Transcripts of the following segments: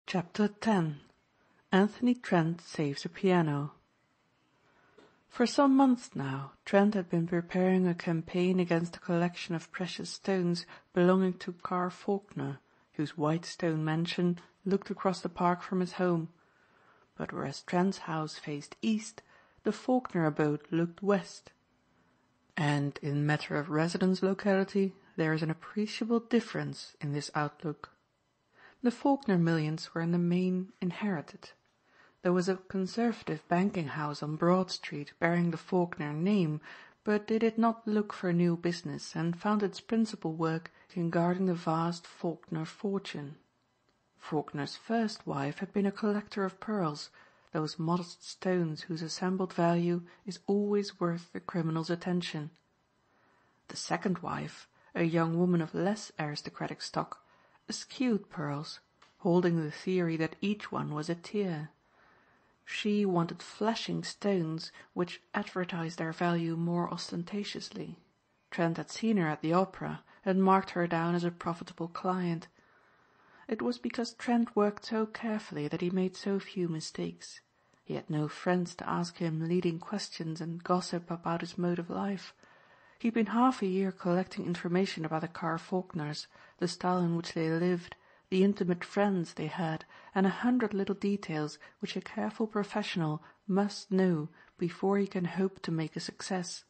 Chapter 10. Anthony Trent Saves a Piano. For some months now, Trent had been preparing a campaign against a collection of precious stones belonging to Carr Faulkner, whose white stone mansion looked across the park from his home. But whereas Trent's house faced east, the Faulkner abode looked west. And in matter of residence locality, there is an appreciable difference in this outlook. The Faulkner millions were in the main inherited. There was a conservative banking house on Broad Street bearing the Faulkner name, but it did not look for new business and found its principal work in guarding the vast Faulkner fortune. Faulkner's first wife had been a collector of pearls, those modest stones whose assembled value is always worth the criminal's attention. The second wife, a young woman of less aristocratic stock, eschewed pearls, holding the theory that each one was a tear. She wanted flashing stones which advertised their value more ostentatiously. Trent had seen her at the opera and marked her down as a profitable client. It was because Trent worked so carefully that he made so few mistakes. He had no friends to ask him leading questions and gossip about his mode of life. He'd been half a year collecting information about the Carr Faulkners, the style in which they lived, the intimate friends they had, and 100 little details which a careful professional must know before he can hope to make a success.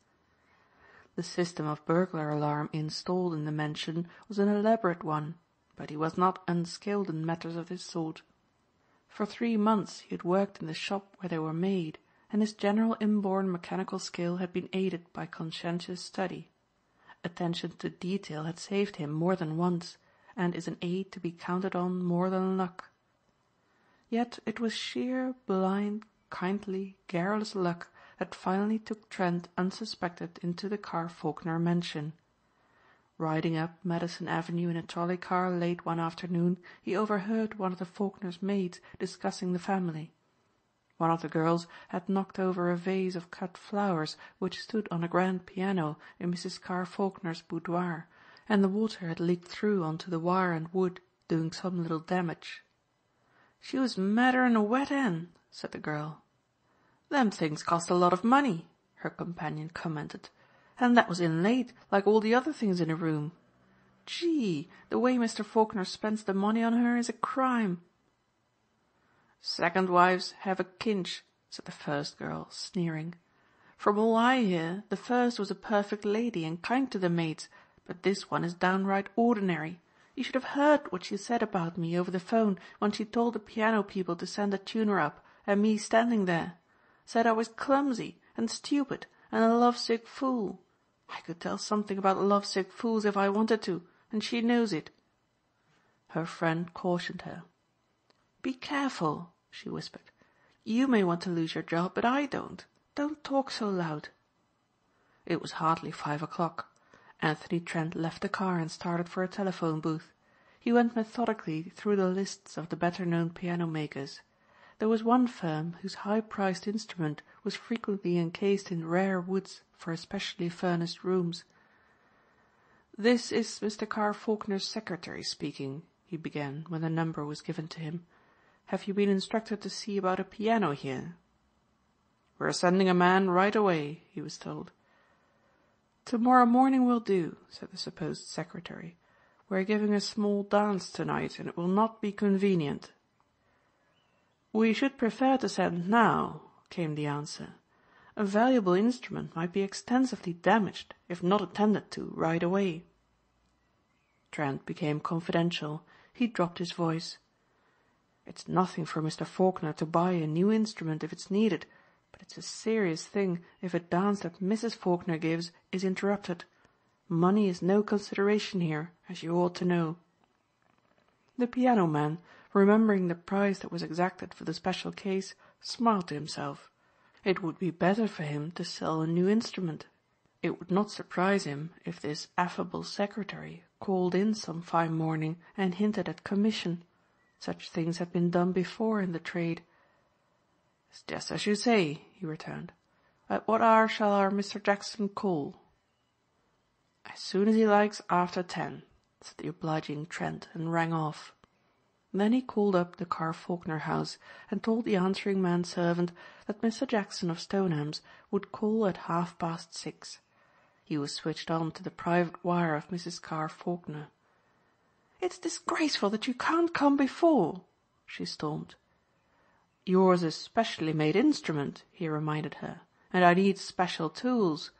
The system of burglar alarm installed in the mansion was an elaborate one, but he was not unskilled in matters of this sort. For 3 months he had worked in the shop where they were made, and his general inborn mechanical skill had been aided by conscientious study. Attention to detail had saved him more than once, and is an aid to be counted on more than luck. Yet it was sheer, blind, kindly, garrulous luck that finally took Trent unsuspected into the Carr Faulkner mansion. Riding up Madison Avenue in a trolley car late one afternoon, he overheard one of the Faulkners' maids discussing the family. One of the girls had knocked over a vase of cut flowers which stood on a grand piano in Mrs. Carr Faulkner's boudoir, and the water had leaked through onto the wire and wood, doing some little damage. "She was madder'n a wet hen," said the girl. "Them things cost a lot of money," her companion commented, "and that was inlaid like all the other things in the room. Gee, the way Mr. Faulkner spends the money on her is a crime." "Second wives have a kinch," said the first girl, sneering. "From all I hear, the first was a perfect lady and kind to the maids, but this one is downright ordinary. You should have heard what she said about me over the phone when she told the piano people to send a tuner up, and me standing there. Said I was clumsy and stupid and a lovesick fool. I could tell something about lovesick fools if I wanted to, and she knows it." Her friend cautioned her. "Be careful," she whispered. "You may want to lose your job, but I don't. Don't talk so loud." It was hardly 5 o'clock. Anthony Trent left the car and started for a telephone booth. He went methodically through the lists of the better-known piano makers. There was one firm whose high-priced instrument was frequently encased in rare woods for especially furnished rooms. "This is Mr. Carr Faulkner's secretary speaking," he began when the number was given to him. "Have you been instructed to see about a piano here?" "We're sending a man right away," he was told. "Tomorrow morning will do," said the supposed secretary. "We're giving a small dance tonight, and it will not be convenient." "We should prefer to send now," came the answer. "A valuable instrument might be extensively damaged if not attended to right away." Trent became confidential. He dropped his voice. "It's nothing for Mr. Faulkner to buy a new instrument if it's needed, but it's a serious thing if a dance that Mrs. Faulkner gives is interrupted. Money is no consideration here, as you ought to know." The piano man, remembering the price that was exacted for the special case, smiled to himself. It would be better for him to sell a new instrument. It would not surprise him if this affable secretary called in some fine morning and hinted at commission. Such things had been done before in the trade. "It's just as you say," he returned. "At what hour shall our Mr. Jackson call?" "As soon as he likes after 10," said the obliging Trent, and rang off. Then he called up the Carr-Faulkner house and told the answering man-servant that Mr. Jackson of Stonehams would call at 6:30. He was switched on to the private wire of Mrs. Carr-Faulkner. "It's disgraceful that you can't come before," she stormed. "Yours is specially made instrument," he reminded her, "and I need special tools."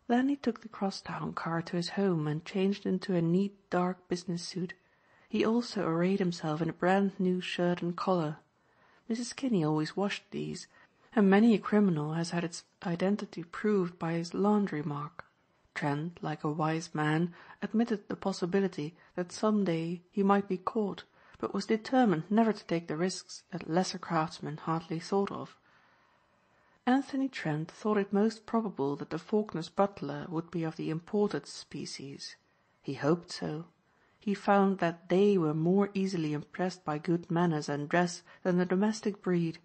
Then he took the crosstown car to his home and changed into a neat dark business suit. He also arrayed himself in a brand new shirt and collar. Mrs. Kinney always washed these, and many a criminal has had its identity proved by his laundry mark. Trent, like a wise man, admitted the possibility that some day he might be caught, but was determined never to take the risks that lesser craftsmen hardly thought of. Anthony Trent thought it most probable that the Faulkners' butler would be of the imported species. He hoped so. He found that they were more easily impressed by good manners and dress than the domestic breed.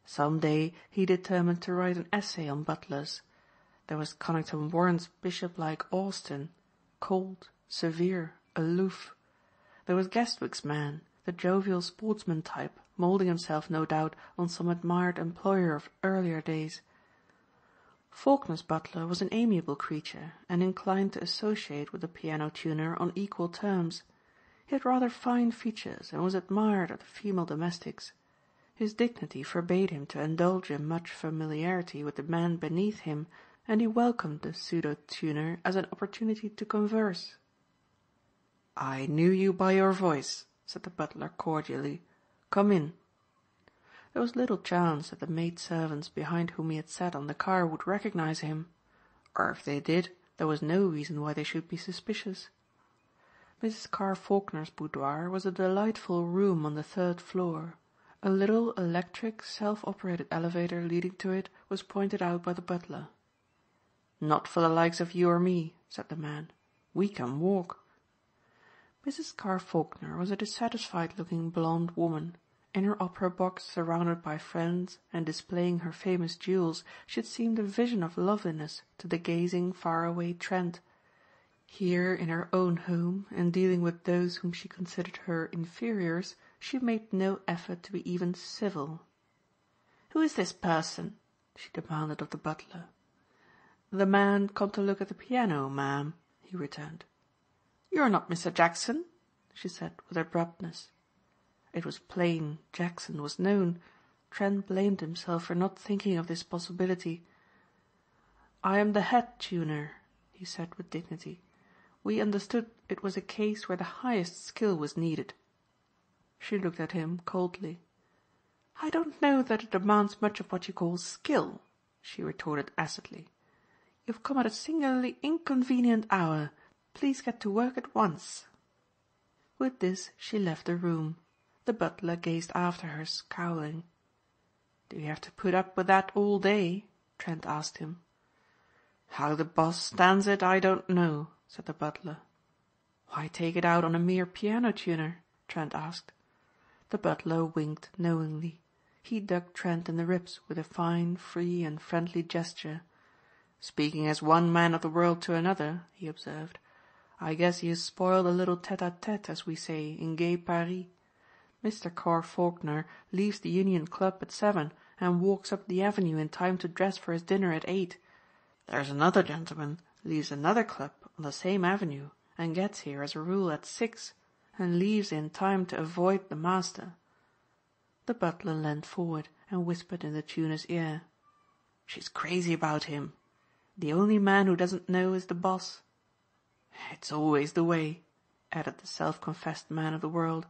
Some day he determined to write an essay on butlers. There was Conington Warren's bishop-like Austin, cold, severe, aloof. There was Guestwick's man, the jovial sportsman type, moulding himself no doubt on some admired employer of earlier days. Faulkner's butler was an amiable creature and inclined to associate with the piano tuner on equal terms. He had rather fine features and was admired of the female domestics. His dignity forbade him to indulge in much familiarity with the men beneath him, and he welcomed the pseudo-tuner as an opportunity to converse. "I knew you by your voice," said the butler cordially. "Come in." There was little chance that the maid-servants behind whom he had sat on the car would recognize him. Or if they did, there was no reason why they should be suspicious. Mrs. Carr-Faulkner's boudoir was a delightful room on the 3rd floor. A little electric, self-operated elevator leading to it was pointed out by the butler. "Not for the likes of you or me," said the man. "We can walk." Mrs. Carr-Faulkner was a dissatisfied-looking blonde woman. In her opera box, surrounded by friends and displaying her famous jewels, she had seemed a vision of loveliness to the gazing, far-away Trent. Here, in her own home, and dealing with those whom she considered her inferiors, she made no effort to be even civil. "Who is this person?" she demanded of the butler. "The man come to look at the piano, ma'am," he returned. "You're not Mr. Jackson," she said with abruptness. It was plain Jackson was known. Trent blamed himself for not thinking of this possibility. "I am the head tuner," he said with dignity. "We understood it was a case where the highest skill was needed." She looked at him coldly. "I don't know that it demands much of what you call skill," she retorted acidly. "You've come at a singularly inconvenient hour. Please get to work at once." With this she left the room. The butler gazed after her, scowling. "Do you have to put up with that all day?" Trent asked him. "How the boss stands it, I don't know," said the butler. "Why take it out on a mere piano tuner?" Trent asked. The butler winked knowingly. He dug Trent in the ribs with a fine, free and friendly gesture. "Speaking as one man of the world to another," he observed, "I guess you spoiled a little tête-à-tête, as we say, in gay Paris. Mr. Carr-Faulkner leaves the Union Club at 7 and walks up the avenue in time to dress for his dinner at 8. There's another gentleman leaves another club on the same avenue and gets here as a rule at 6 and leaves in time to avoid the master." The butler leaned forward and whispered in the tuner's ear. "She's crazy about him. The only man who doesn't know is the boss." "It's always the way," added the self-confessed man of the world.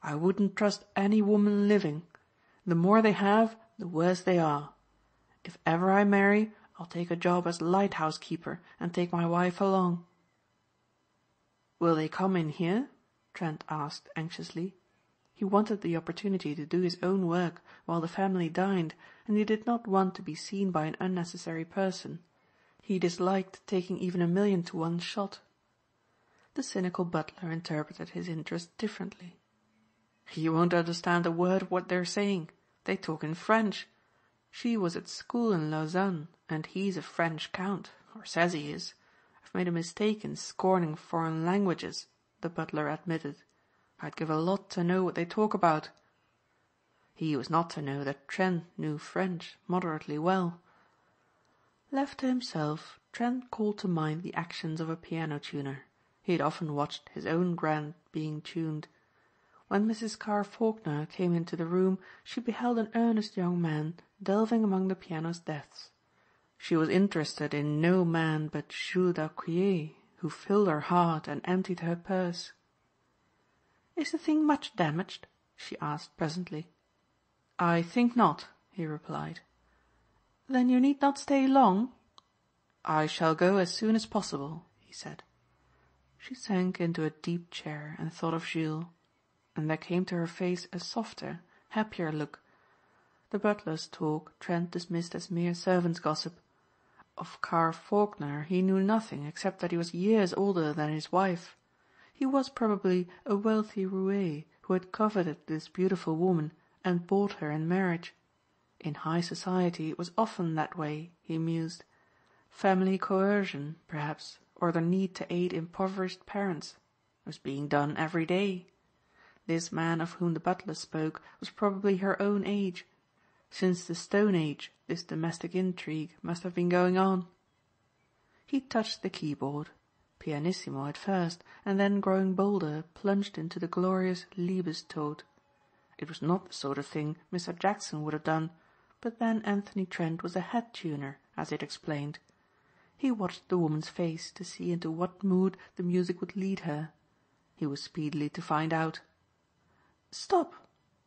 "I wouldn't trust any woman living. The more they have, the worse they are. If ever I marry, I'll take a job as lighthouse keeper and take my wife along." "Will they come in here?" Trent asked anxiously. He wanted the opportunity to do his own work while the family dined, and he did not want to be seen by an unnecessary person. He disliked taking even 1,000,000 to 1 shot. The cynical butler interpreted his interest differently. "You won't understand a word of what they're saying. They talk in French. She was at school in Lausanne, and he's a French count, or says he is. I've made a mistake in scorning foreign languages," the butler admitted. I'd give a lot to know what they talk about." He was not to know that Trent knew French moderately well. Left to himself, Trent called to mind the actions of a piano tuner. He had often watched his own grand being tuned. When Mrs. Carr Faulkner came into the room, she beheld an earnest young man delving among the piano's depths. She was interested in no man but Jules d'Auquier, who filled her heart and emptied her purse. "Is the thing much damaged?" she asked presently. "I think not," he replied. "Then you need not stay long?" "I shall go as soon as possible," he said. She sank into a deep chair and thought of Jules, and there came to her face a softer, happier look. The butler's talk Trent dismissed as mere servants' gossip. Of Carr Faulkner he knew nothing except that he was years older than his wife. He was probably a wealthy roué who had coveted this beautiful woman and bought her in marriage. In high society it was often that way, he mused. Family coercion, perhaps, or the need to aid impoverished parents, was being done every day. This man of whom the butler spoke was probably her own age. Since the Stone Age this domestic intrigue must have been going on. He touched the keyboard, pianissimo at first, and then growing bolder plunged into the glorious Liebestod. It was not the sort of thing Mr. Jackson would have done, but then Anthony Trent was a head tuner, as it explained. He watched the woman's face to see into what mood the music would lead her. He was speedily to find out. "Stop,"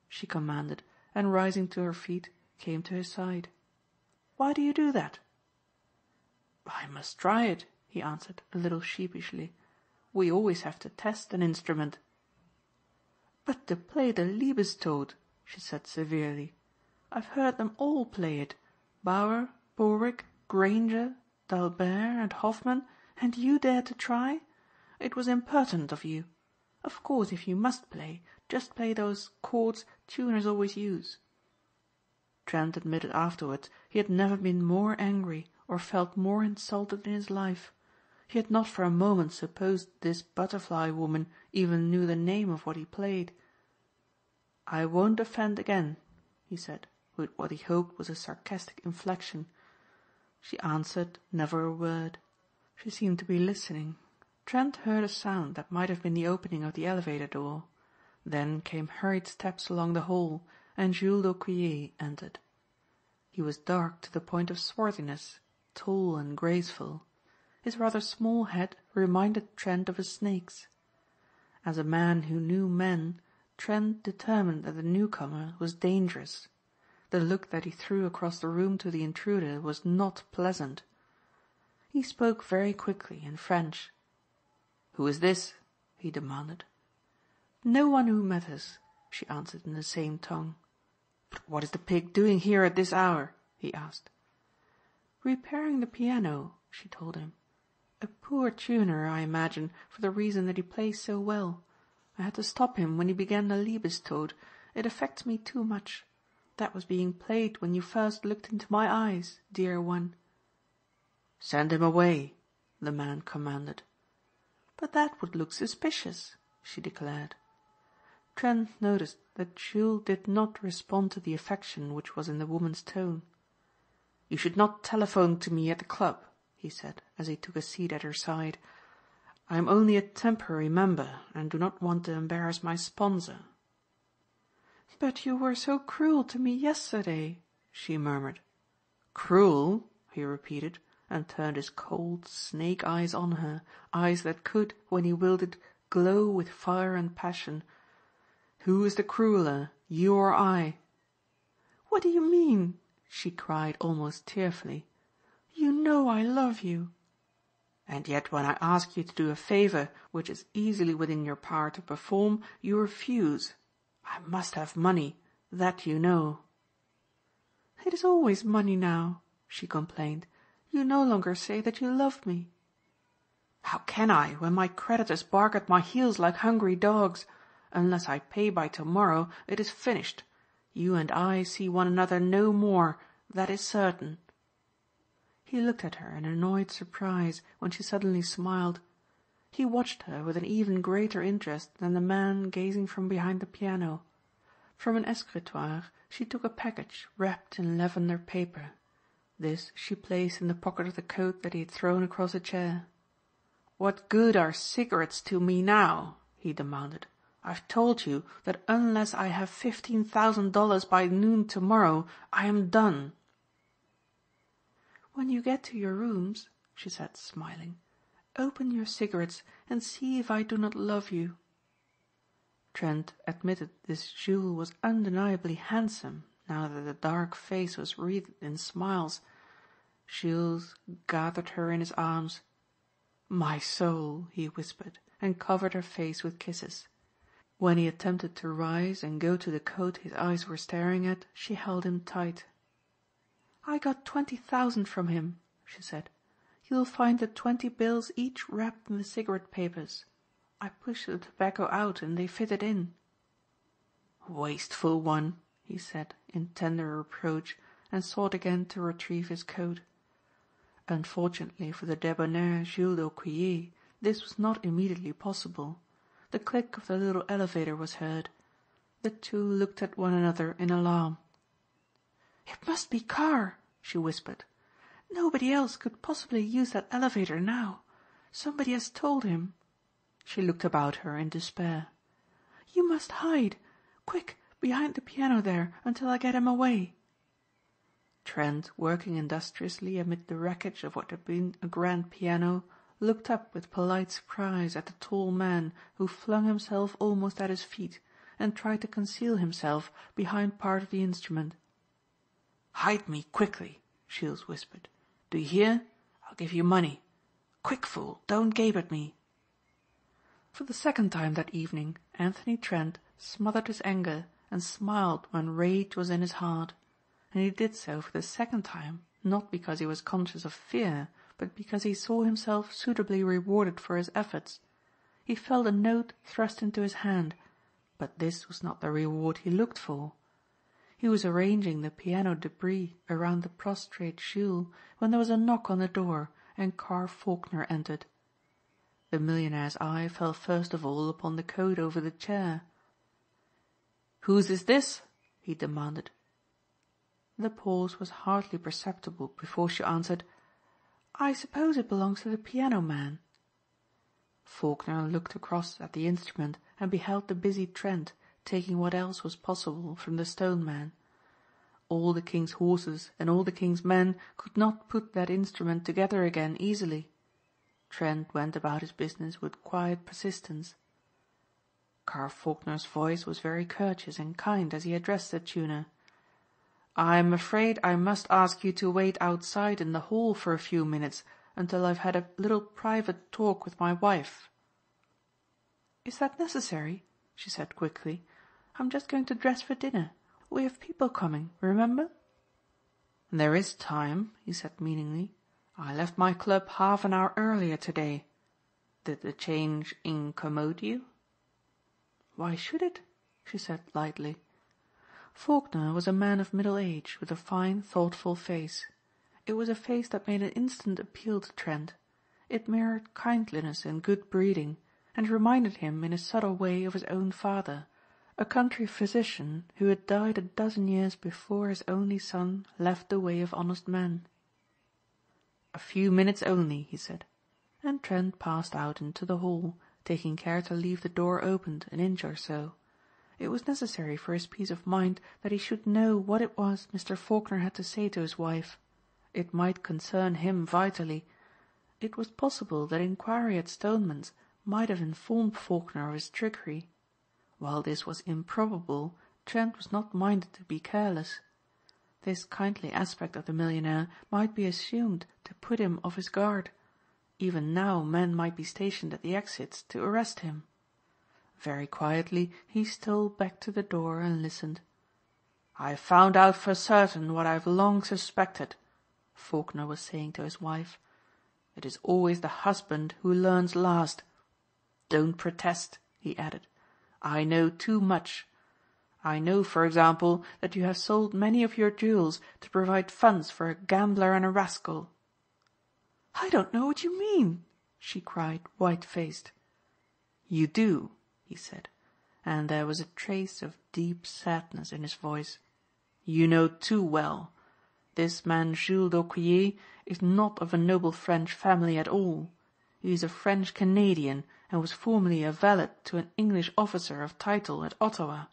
she commanded, and rising to her feet came to his side. "Why do you do that?" "I must try it," he answered a little sheepishly. "We always have to test an instrument." "But to play the Liebestod," she said severely. "I've heard them all play it. Bauer, Borwick, Granger, d'Albert and Hoffman, and you dare to try? It was impertinent of you. Of course if you must play, just play those chords tuners always use." Trent admitted afterwards he had never been more angry or felt more insulted in his life. He had not for a moment supposed this butterfly woman even knew the name of what he played. "I won't offend again," he said, with what he hoped was a sarcastic inflection. She answered never a word. She seemed to be listening. Trent heard a sound that might have been the opening of the elevator door. Then came hurried steps along the hall, and Jules d'Auquier entered. He was dark to the point of swarthiness, tall and graceful. His rather small head reminded Trent of a snake's. As a man who knew men, Trent determined that the newcomer was dangerous. The look that he threw across the room to the intruder was not pleasant. He spoke very quickly in French. "Who is this?" he demanded. "No one who matters," she answered in the same tongue. "But what is the pig doing here at this hour?" he asked. "Repairing the piano," she told him. "A poor tuner, I imagine, for the reason that he plays so well. I had to stop him when he began the Liebestod. It affects me too much. That was being played when you first looked into my eyes, dear one." "Send him away," the man commanded. "But that would look suspicious," she declared. Trent noticed that Jules did not respond to the affection which was in the woman's tone. "You should not telephone to me at the club," he said as he took a seat at her side. "I am only a temporary member and do not want to embarrass my sponsor." "But you were so cruel to me yesterday," she murmured. "Cruel?" he repeated, and turned his cold, snake eyes on her, eyes that could, when he willed it, glow with fire and passion. "Who is the crueler, you or I?" "What do you mean?" she cried almost tearfully. "You know I love you." "And yet when I ask you to do a favor which is easily within your power to perform, you refuse. I must have money, that you know." "It is always money now," she complained. "You no longer say that you love me." "How can I when my creditors bark at my heels like hungry dogs? Unless I pay by tomorrow it is finished. You and I see one another no more, that is certain." He looked at her in annoyed surprise when she suddenly smiled. He watched her with an even greater interest than the man gazing from behind the piano. From an escritoire she took a package wrapped in lavender paper. This she placed in the pocket of the coat that he had thrown across a chair. "What good are cigarettes to me now?" he demanded. "I've told you that unless I have $15,000 by noon tomorrow, I am done." "When you get to your rooms," she said, smiling, "open your cigarettes and see if I do not love you." Trent admitted this Jules was undeniably handsome now that the dark face was wreathed in smiles. Jules gathered her in his arms. "My soul," he whispered, and covered her face with kisses. When he attempted to rise and go to the coat his eyes were staring at, she held him tight. "I got 20,000 from him," she said. "You'll find the 20 bills each wrapped in the cigarette papers. I pushed the tobacco out and they fitted in." "Wasteful one," he said in tender reproach, and sought again to retrieve his coat. Unfortunately for the debonair Jules d'Aucquier, this was not immediately possible. The click of the little elevator was heard. The two looked at one another in alarm. "It must be Carr," she whispered. "Nobody else could possibly use that elevator now. Somebody has told him." She looked about her in despair. "You must hide. Quick, behind the piano there, until I get him away." Trent, working industriously amid the wreckage of what had been a grand piano, looked up with polite surprise at the tall man who flung himself almost at his feet and tried to conceal himself behind part of the instrument. "Hide me quickly," Jules whispered. "Do you hear? I'll give you money. Quick, fool, don't gape at me." For the second time that evening Anthony Trent smothered his anger and smiled when rage was in his heart. And he did so for the second time, not because he was conscious of fear, but because he saw himself suitably rewarded for his efforts. He felt a note thrust into his hand, but this was not the reward he looked for. He was arranging the piano debris around the prostrate Jules when there was a knock on the door and Carr Faulkner entered. The millionaire's eye fell first of all upon the coat over the chair. "Whose is this?" he demanded. The pause was hardly perceptible before she answered, "I suppose it belongs to the piano man." Faulkner looked across at the instrument and beheld the busy Trent taking what else was possible from the stone man. All the king's horses and all the king's men could not put that instrument together again easily. Trent went about his business with quiet persistence. Carr Faulkner's voice was very courteous and kind as he addressed the tuner. "I'm afraid I must ask you to wait outside in the hall for a few minutes until I've had a little private talk with my wife." "Is that necessary?" she said quickly. "I'm just going to dress for dinner. We have people coming, remember?" "There is time," he said meaningly. "I left my club half an hour earlier today. Did the change incommode you?" "Why should it?" she said lightly. Faulkner was a man of middle age with a fine, thoughtful face. It was a face that made an instant appeal to Trent. It mirrored kindliness and good breeding, and reminded him in a subtle way of his own father, a country physician who had died a dozen years before his only son left the way of honest men. "A few minutes only," he said, and Trent passed out into the hall, taking care to leave the door opened an inch or so. It was necessary for his peace of mind that he should know what it was Mr. Faulkner had to say to his wife. It might concern him vitally. It was possible that inquiry at Stoneman's might have informed Faulkner of his trickery. While this was improbable, Trent was not minded to be careless. This kindly aspect of the millionaire might be assumed to put him off his guard. Even now men might be stationed at the exits to arrest him. Very quietly he stole back to the door and listened. "I've found out for certain what I've long suspected," Faulkner was saying to his wife. "It is always the husband who learns last. Don't protest," he added. "I know too much. I know, for example, that you have sold many of your jewels to provide funds for a gambler and a rascal." "I don't know what you mean," she cried, white-faced. "You do," he said, and there was a trace of deep sadness in his voice. "You know too well. This man Jules d'Aucquier is not of a noble French family at all. He is a French Canadian and was formerly a valet to an English officer of title at Ottawa.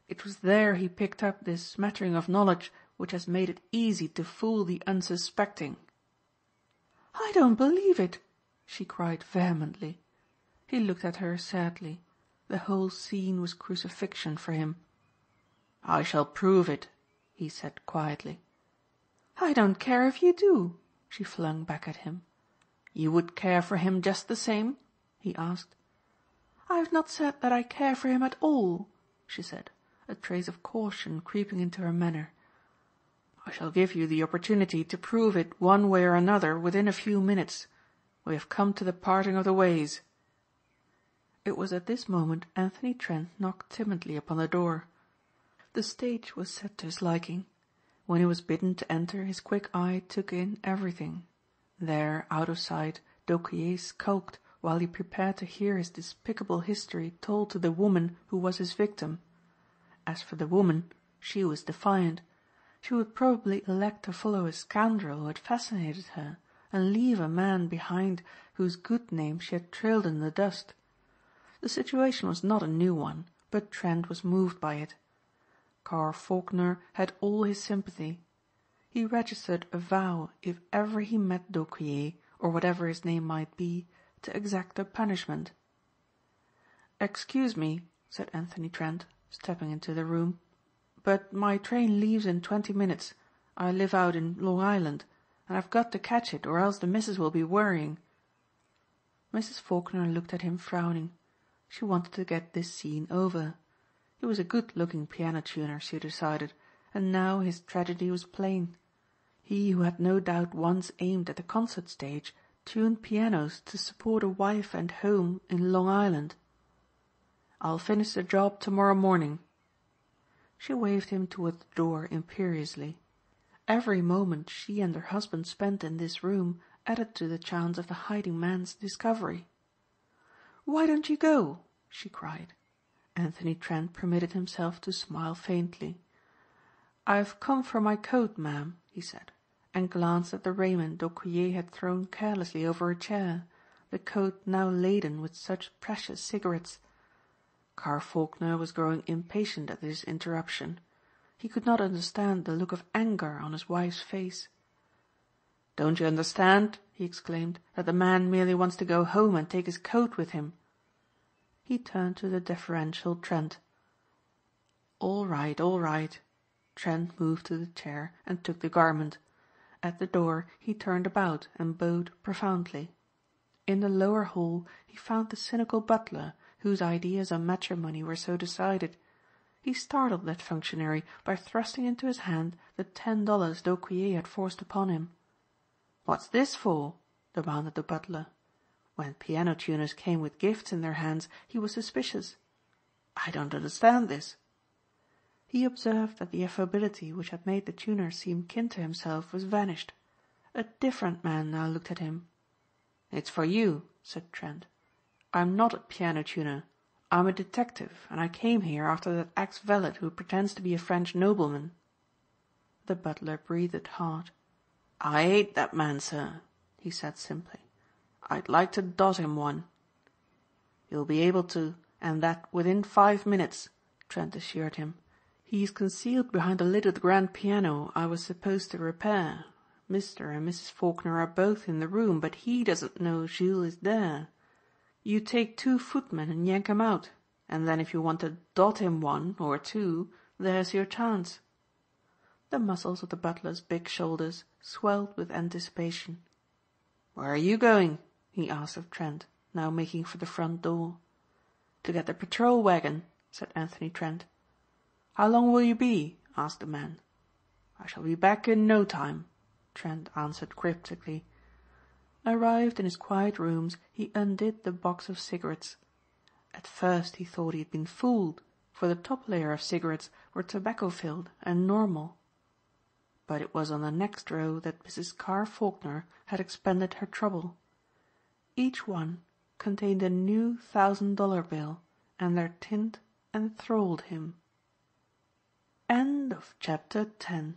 It was there he picked up this smattering of knowledge which has made it easy to fool the unsuspecting." "I don't believe it," she cried vehemently. He looked at her sadly. The whole scene was crucifixion for him. "I shall prove it," he said quietly. "I don't care if you do," she flung back at him. "You would care for him just the same?" he asked. "I have not said that I care for him at all," she said, a trace of caution creeping into her manner. "I shall give you the opportunity to prove it one way or another within a few minutes. We have come to the parting of the ways." It was at this moment Anthony Trent knocked timidly upon the door. The stage was set to his liking. When he was bidden to enter his quick eye took in everything. There, out of sight, d'Aucquier skulked while he prepared to hear his despicable history told to the woman who was his victim. As for the woman, she was defiant. She would probably elect to follow a scoundrel who had fascinated her, and leave a man behind whose good name she had trailed in the dust. The situation was not a new one, but Trent was moved by it. Carr Faulkner had all his sympathy. He registered a vow, if ever he met d'Aucquier, or whatever his name might be, to exact a punishment. "Excuse me," said Anthony Trent, stepping into the room, "but my train leaves in 20 minutes. I live out in Long Island, and I've got to catch it or else the missus will be worrying." Mrs. Faulkner looked at him frowning. She wanted to get this scene over. He was a good-looking piano tuner, she decided, and now his tragedy was plain. He who had no doubt once aimed at the concert stage tuned pianos to support a wife and home in Long Island. "I'll finish the job tomorrow morning." She waved him toward the door imperiously. Every moment she and her husband spent in this room added to the chance of the hiding man's discovery. "Why don't you go?" she cried. Anthony Trent permitted himself to smile faintly. "I've come for my coat, ma'am," he said, and glanced at the raiment d'Aucquier had thrown carelessly over a chair, the coat now laden with such precious cigarettes. Carr Faulkner was growing impatient at this interruption. He could not understand the look of anger on his wife's face. "Don't you understand," he exclaimed, "that the man merely wants to go home and take his coat with him?" He turned to the deferential Trent. All right, all right." Trent moved to the chair and took the garment. At the door he turned about and bowed profoundly. In the lower hall he found the cynical butler whose ideas on matrimony were so decided. He startled that functionary by thrusting into his hand the $10 d'Aucquier had forced upon him. "What's this for?" demanded the butler. When piano tuners came with gifts in their hands he was suspicious. "I don't understand this." He observed that the affability which had made the tuner seem kin to himself was vanished. A different man now looked at him. "It's for you," said Trent. "I'm not a piano tuner. I'm a detective and I came here after that ex-valet who pretends to be a French nobleman." The butler breathed hard. "I hate that man, sir," he said simply. "I'd like to dot him one." "You'll be able to, and that within 5 minutes," Trent assured him. "He is concealed behind the lid of the grand piano I was supposed to repair. Mr. and Mrs. Faulkner are both in the room, but he doesn't know Jules is there. You take 2 footmen and yank him out, and then if you want to dot him one or 2, there's your chance." The muscles of the butler's big shoulders swelled with anticipation. "Where are you going?" he asked of Trent, now making for the front door. "To get the patrol wagon," said Anthony Trent. "How long will you be?" asked the man. "I shall be back in no time," Trent answered cryptically. Arrived in his quiet rooms he undid the box of cigarettes. At first he thought he had been fooled, for the top layer of cigarettes were tobacco-filled and normal. But it was on the next row that Mrs. Carr Faulkner had expended her trouble. Each one contained a new $1,000 bill, and their tint enthralled him. End of chapter 10.